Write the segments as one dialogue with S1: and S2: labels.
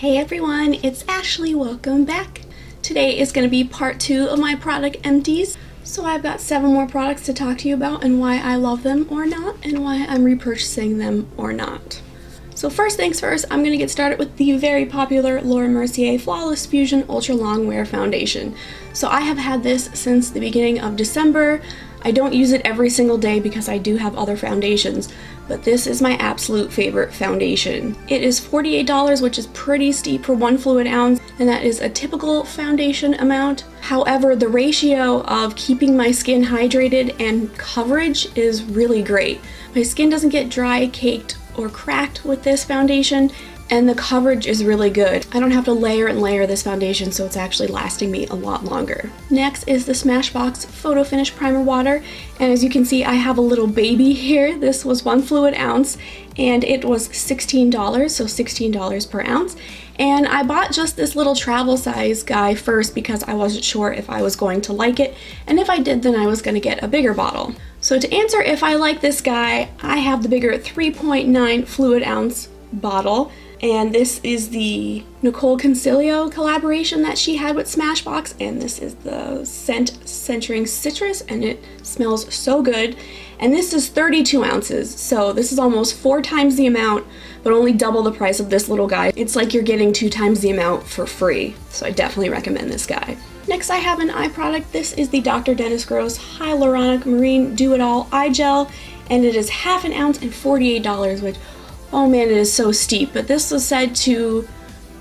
S1: Hey everyone, it's Ashley. Welcome back. Today is going to be part 2 of my product empties. So I've got 7 more products to talk to you about and why I love them or not and why I'm repurchasing them or not. So first things first, I'm going to get started with the very popular Laura Mercier Flawless Fusion Ultra-Longwear Foundation. So I have had this since the beginning of December. I don't use it every single day because I do have other foundations, but this is my absolute favorite foundation. It is $48, which is pretty steep for 1 fluid ounce, and that is a typical foundation amount. However, the ratio of keeping my skin hydrated and coverage is really great. My skin doesn't get dry, caked, or cracked with this foundation, and the coverage is really good. I don't have to layer and layer this foundation, so it's actually lasting me a lot longer. Next is the Smashbox Photo Finish Primer Water, and as you can see, I have a little baby here. This was 1 fluid ounce, and it was $16, so $16 per ounce. And I bought just this little travel size guy first because I wasn't sure if I was going to like it, and if I did, then I was going to get a bigger bottle. So to answer if I like this guy, I have the bigger 3.9 fluid ounce bottle. And this is the Nicole Concilio collaboration that she had with Smashbox, and this is the scent Centering Citrus, and it smells so good. And this is 32 ounces, so this is almost 4 times the amount, but only double the price of this little guy. It's like you're getting 2 times the amount for free, so I definitely recommend this guy. Next, I have an eye product. This is the Dr. Dennis Gross Hyaluronic Marine Do-It-All Eye Gel, and it is half an ounce and $48, which, oh man, it is so steep, but this was said to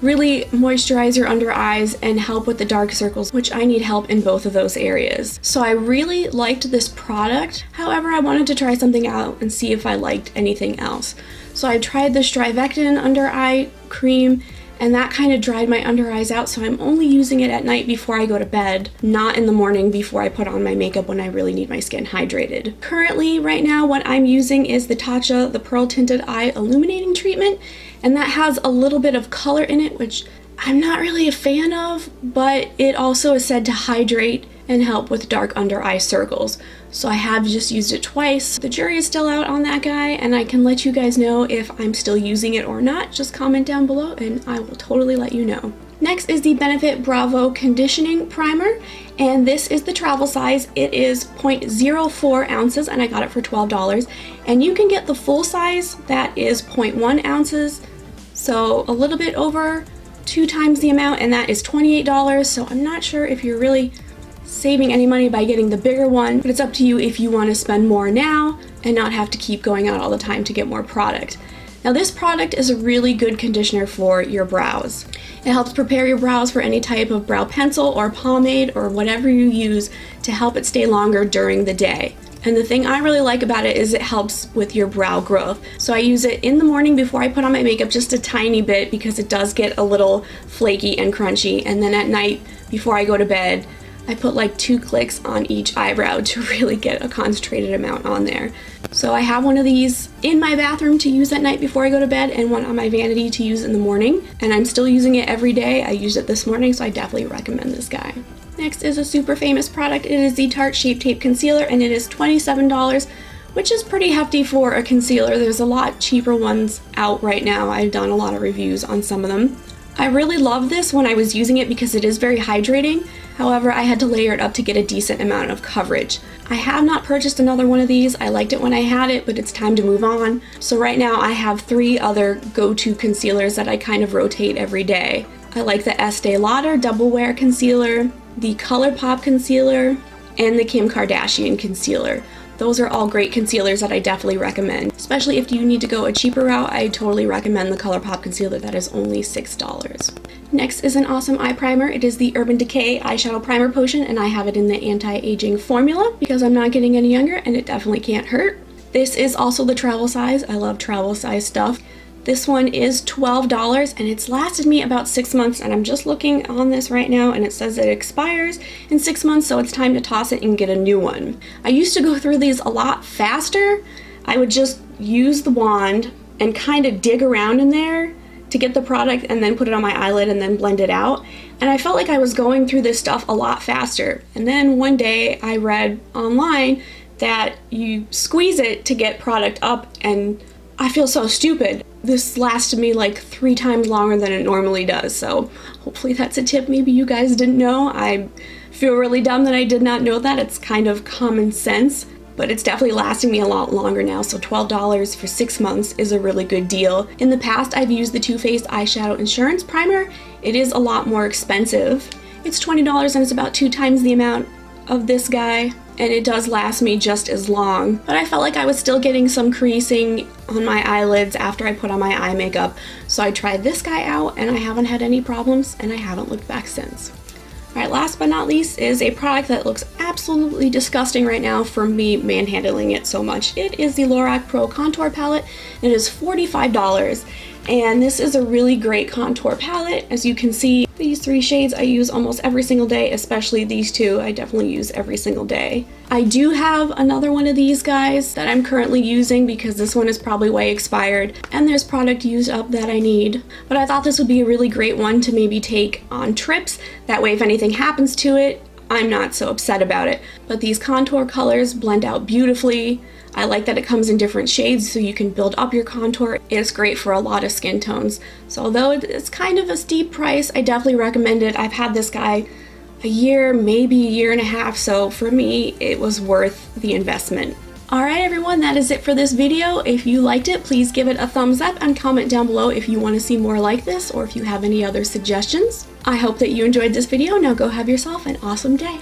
S1: really moisturize your under eyes and help with the dark circles, which I need help in both of those areas. So I really liked this product. However, I wanted to try something out and see if I liked anything else. So I tried the Strivectin under eye cream, and that kind of dried my under eyes out, so I'm only using it at night before I go to bed, not in the morning before I put on my makeup when I really need my skin hydrated. Currently, right now, what I'm using is the Tarte, the Pearl Tinted Eye Illuminating Treatment, and that has a little bit of color in it, which I'm not really a fan of, but it also is said to hydrate and help with dark under eye circles. So I have just used it twice. The jury is still out on that guy, and I can let you guys know if I'm still using it or not. Just comment down below and I will totally let you know. Next is the Benefit Browvo Conditioning Primer, and this is the travel size. It is 0.04 ounces, and I got it for $12. And you can get the full size that is 0.1 ounces, so a little bit over 2 times the amount, and that is $28. So I'm not sure if you're really saving any money by getting the bigger one, but it's up to you if you want to spend more now and not have to keep going out all the time to get more product. Now this product is a really good conditioner for your brows. It helps prepare your brows for any type of brow pencil or pomade or whatever you use to help it stay longer during the day. And the thing I really like about it is it helps with your brow growth. So I use it in the morning before I put on my makeup, just a tiny bit, because it does get a little flaky and crunchy, and then at night before I go to bed, I put like 2 clicks on each eyebrow to really get a concentrated amount on there. So I have one of these in my bathroom to use at night before I go to bed, and one on my vanity to use in the morning. And I'm still using it every day. I used it this morning, so I definitely recommend this guy. Next is a super famous product. It is the Tarte Shape Tape Concealer, and it is $27, which is pretty hefty for a concealer. There's a lot cheaper ones out right now. I've done a lot of reviews on some of them. I really love this when I was using it because it is very hydrating. However, I had to layer it up to get a decent amount of coverage. I have not purchased another one of these. I liked it when I had it, but it's time to move on. So right now I have 3 other go-to concealers that I kind of rotate every day. I like the Estee Lauder Double Wear Concealer, the ColourPop Concealer, and the Kim Kardashian Concealer. Those are all great concealers that I definitely recommend. Especially if you need to go a cheaper route, I totally recommend the ColourPop Concealer. That is only $6. Next is an awesome eye primer. It is the Urban Decay Eyeshadow Primer Potion, and I have it in the anti-aging formula because I'm not getting any younger and it definitely can't hurt. This is also the travel size. I love travel size stuff. This one is $12, and it's lasted me about 6 months, and I'm just looking on this right now, and it says it expires in 6 months, so it's time to toss it and get a new one. I used to go through these a lot faster. I would just use the wand and kind of dig around in there to get the product and then put it on my eyelid and then blend it out. And I felt like I was going through this stuff a lot faster. And then one day I read online that you squeeze it to get product up, and I feel so stupid. This lasted me like 3 times longer than it normally does, so hopefully that's a tip maybe you guys didn't know. I feel really dumb that I did not know that. It's kind of common sense, but it's definitely lasting me a lot longer now, so $12 for 6 months is a really good deal. In the past, I've used the Too Faced Eyeshadow Insurance Primer. It is a lot more expensive. It's $20 and it's about 2 times the amount of this guy, and it does last me just as long. But I felt like I was still getting some creasing on my eyelids after I put on my eye makeup, so I tried this guy out and I haven't had any problems and I haven't looked back since. Alright, last but not least is a product that looks absolutely disgusting right now from me manhandling it so much. It is the Lorac Pro Contour Palette. It is $45. And this is a really great contour palette. As you can see, these 3 shades I use almost every single day, especially these 2 I definitely use every single day. I do have another one of these guys that I'm currently using because this one is probably way expired and there's product used up that I need. But I thought this would be a really great one to maybe take on trips. That way if anything happens to it, I'm not so upset about it. But these contour colors blend out beautifully. I like that it comes in different shades so you can build up your contour. It's great for a lot of skin tones. So although it's kind of a steep price, I definitely recommend it. I've had this guy a year, maybe a year and a half, so for me, it was worth the investment. Alright everyone, that is it for this video. If you liked it, please give it a thumbs up and comment down below if you want to see more like this or if you have any other suggestions. I hope that you enjoyed this video. Now go have yourself an awesome day.